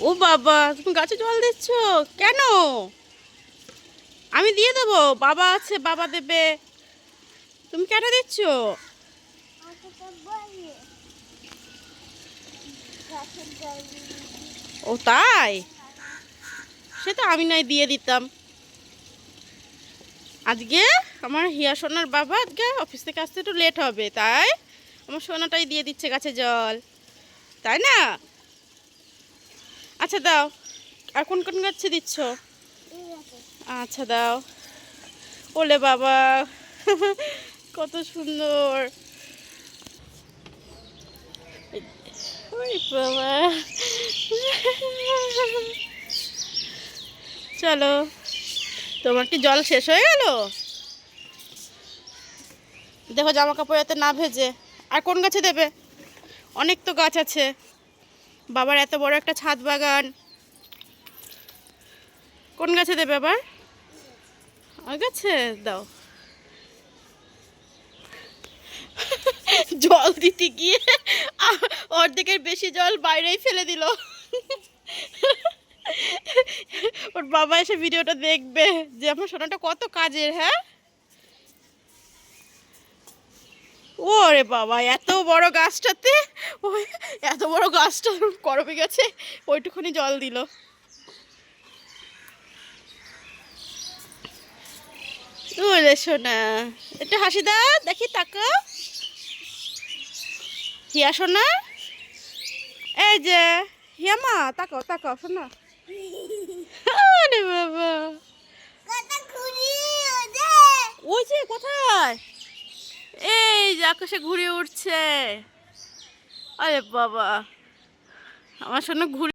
ও বাবা, তুমি গাছে জল দিচ্ছ কেন? আমি দিয়ে দেবো, বাবা আছে, বাবা দেবে। তুমি কেন দিচ্ছ? ও তাই? সে তো আমি নাই দিয়ে দিতাম। আজকে আমার হিয়া সোনার বাবা আজকে অফিস থেকে আসতে একটু লেট হবে, তাই আমার সোনাটাই দিয়ে দিচ্ছে গাছে জল, তাই না? আচ্ছা দাও। আর কোন কোন গাছে দিচ্ছ? আচ্ছা দাও। ওলে বাবা, কত সুন্দর। ওই বাবা, চলো। তোমার কি জল শেষ হয়ে গেল? দেখো জামা কাপড় যাতে না ভেজে। আর কোন গাছে দেবে? অনেক তো গাছ আছে, বাবার এত বড় একটা ছাদ বাগান। কোন গাছে দেবে আবার? ওই গাছে দাও। জল দিতে গিয়ে অর্ধেকের বেশি জল বাইরেই ফেলে দিল। ওর বাবা এসে ভিডিওটা দেখবে যে আমার সোনাটা কত কাজের। হ্যাঁ, ওরে বাবা, এত বড় গাছটাতে, ওই এত বড় গাছটা করবে গেছে, ওইটুকুনি জল দিল। ওরে সোনা, একটু হাসি দাও দেখি, তাকা। হিয়া সোনা, এই যে হিয়া মা, তাকাও তাকাও সোনা। আরে বাবা, ওই যে কোথায়, এই যে আকাশে ঘুরে উঠছে। আরে বাবা, আমার সোনা ঘুরে